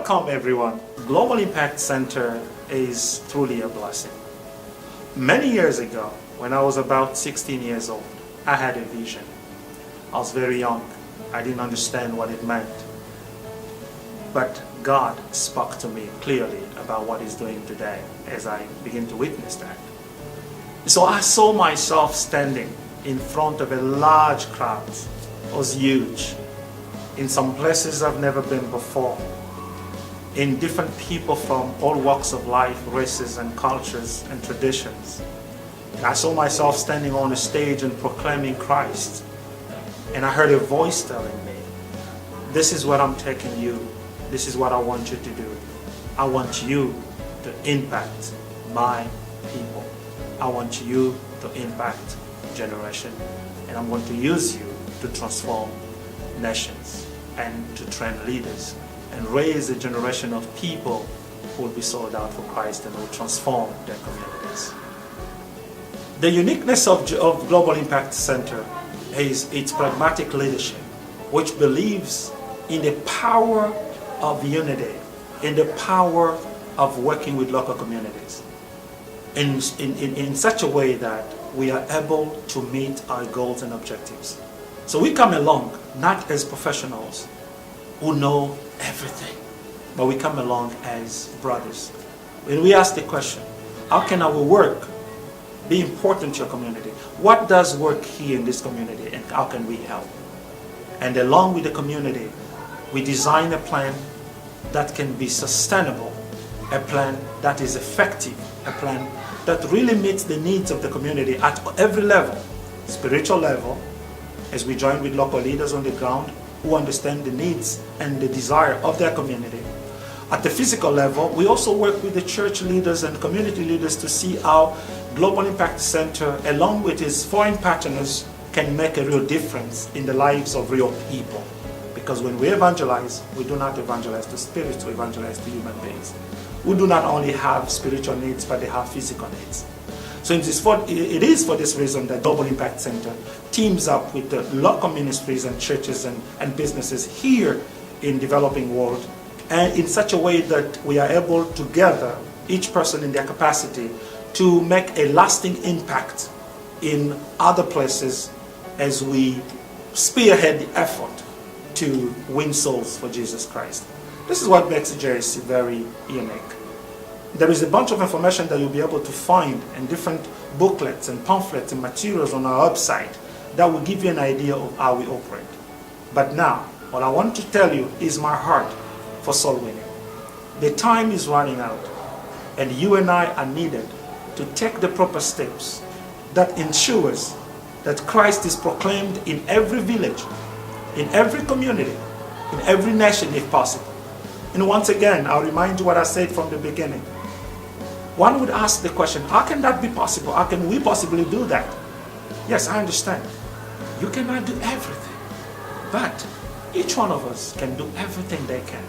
Welcome everyone. Global Impact Center is truly a blessing. Many years ago, when I was about 16 years old, I had a vision. I was very young. I didn't understand what it meant. But God spoke to me clearly about what He's doing today as I begin to witness that. So I saw myself standing in front of a large crowd. It was huge. In some places I've never been before. In different people from all walks of life, races and cultures and traditions. And I saw myself standing on a stage and proclaiming Christ. And I heard a voice telling me, this is what I'm taking you. This is what I want you to do. I want you to impact my people. I want you to impact generation. And I'm going to use you to transform nations and to train leaders and raise a generation of people who will be sold out for Christ and will transform their communities. The uniqueness of Global Impact Center is its pragmatic leadership, which believes in the power of unity, in the power of working with local communities in such a way that we are able to meet our goals and objectives. So we come along not as professionals who know everything, but we come along as brothers. When we ask the question, how can our work be important to your community? What does work here in this community and how can we help? And along with the community, we design a plan that can be sustainable, a plan that is effective, a plan that really meets the needs of the community at every level, spiritual level, as we join with local leaders on the ground who understand the needs and the desire of their community. At the physical level, we also work with the church leaders and community leaders to see how Global Impact Center, along with its foreign partners, can make a real difference in the lives of real people. Because when we evangelize, we do not evangelize to spirits, we evangelize to human beings who do not only have spiritual needs, but they have physical needs. So it is for this reason that Global Impact Center teams up with the local ministries and churches and businesses here in developing world, and in such a way that we are able together, each person in their capacity, to make a lasting impact in other places as we spearhead the effort to win souls for Jesus Christ. This is what makes JIC very unique. There is a bunch of information that you'll be able to find in different booklets and pamphlets and materials on our website that will give you an idea of how we operate. But now, what I want to tell you is my heart for soul winning. The time is running out, and you and I are needed to take the proper steps that ensures that Christ is proclaimed in every village, in every community, in every nation if possible. And once again, I'll remind you what I said from the beginning. One would ask the question, how can that be possible? How can we possibly do that? Yes, I understand. You cannot do everything. But each one of us can do everything they can.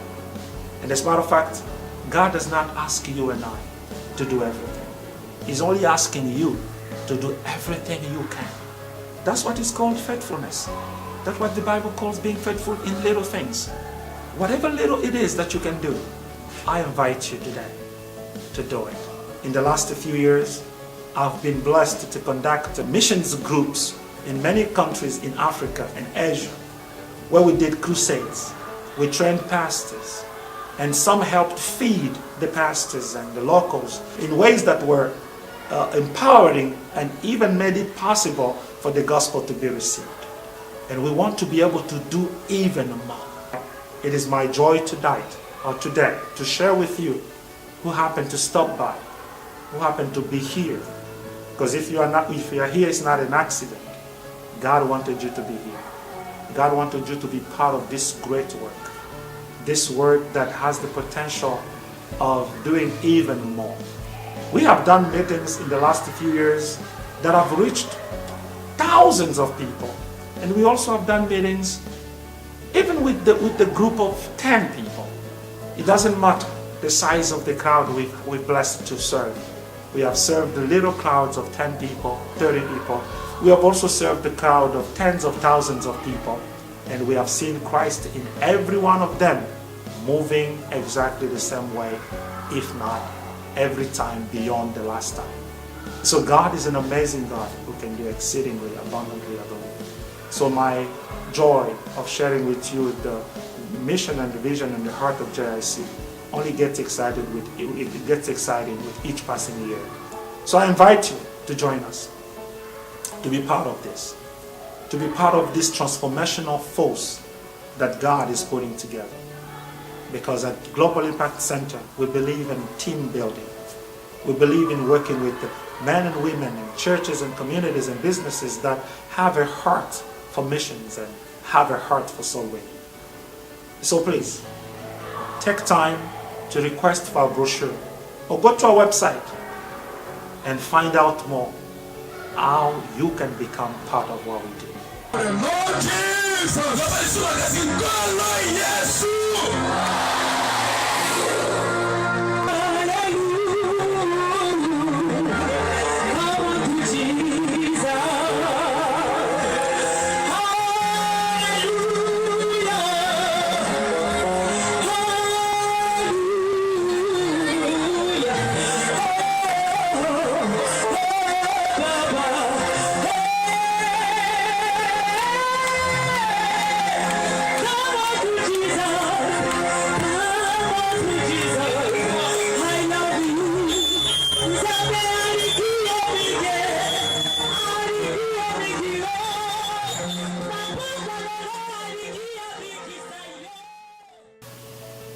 And as a matter of fact, God does not ask you and I to do everything. He's only asking you to do everything you can. That's what is called faithfulness. That's what the Bible calls being faithful in little things. Whatever little it is that you can do, I invite you today to do it. In the last few years, I've been blessed to conduct missions groups in many countries in Africa and Asia, where we did crusades. We trained pastors, and some helped feed the pastors and the locals in ways that were empowering and even made it possible for the gospel to be received. And we want to be able to do even more. It is my joy tonight or today to share with you who happened to stop by, who happened to be here. Because if you are here, it's not an accident. God wanted you to be here. God wanted you to be part of this great work. This work that has the potential of doing even more. We have done meetings in the last few years that have reached thousands of people. And we also have done meetings even with the group of 10 people. It doesn't matter the size of the crowd we're blessed to serve. We have served the little crowds of 10 people, 30 people. We have also served the crowd of tens of thousands of people. And we have seen Christ in every one of them moving exactly the same way, if not every time beyond the last time. So God is an amazing God who can do exceedingly abundantly above. So my joy of sharing with you the mission and the vision and the heart of JIC only gets excited with each passing year. So I invite you to join us, to be part of this, to be part of this transformational force that God is putting together. Because at Global Impact Center, we believe in team building. We believe in working with the men and women and churches and communities and businesses that have a heart for missions and have a heart for soul winning. So please, take time to request for our brochure or go to our website and find out more how you can become part of what we do. Lord Jesus!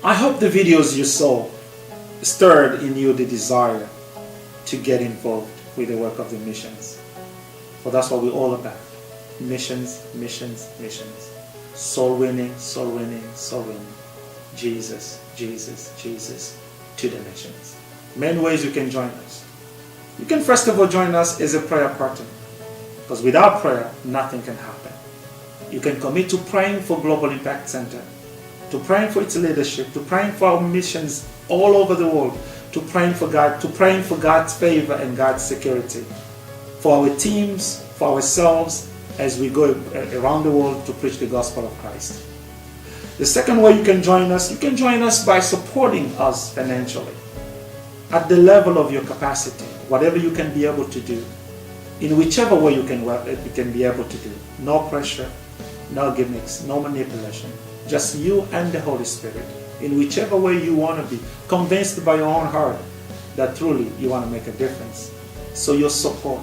I hope the videos you saw stirred in you the desire to get involved with the work of the missions. For that's what we're all about. Missions, missions, missions. Soul winning, soul winning, soul winning. Jesus, Jesus, Jesus to the nations. Many ways you can join us. You can first of all join us as a prayer partner. Because without prayer, nothing can happen. You can commit to praying for Global Impact Center, to praying for its leadership, to praying for our missions all over the world, to praying for God, to praying for God's favor and God's security, for our teams, for ourselves, as we go around the world to preach the gospel of Christ. The second way you can join us by supporting us financially, at the level of your capacity, whatever you can be able to do, in whichever way you can be able to do. No pressure, no gimmicks, no manipulation. Just you and the Holy Spirit, in whichever way you want to be, convinced by your own heart that truly you want to make a difference. So your support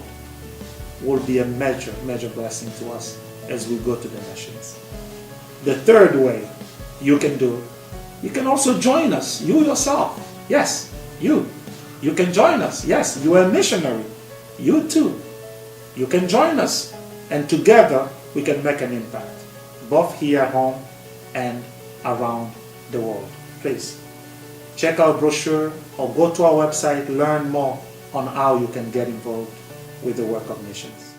will be a major, major blessing to us as we go to the nations. The third way you can do, you can also join us, you yourself. Yes, you. You can join us. Yes, you are a missionary. You too. You can join us, and together we can make an impact, both here at home and around the world. Please check our brochure or go to our website, learn more on how you can get involved with the work of missions.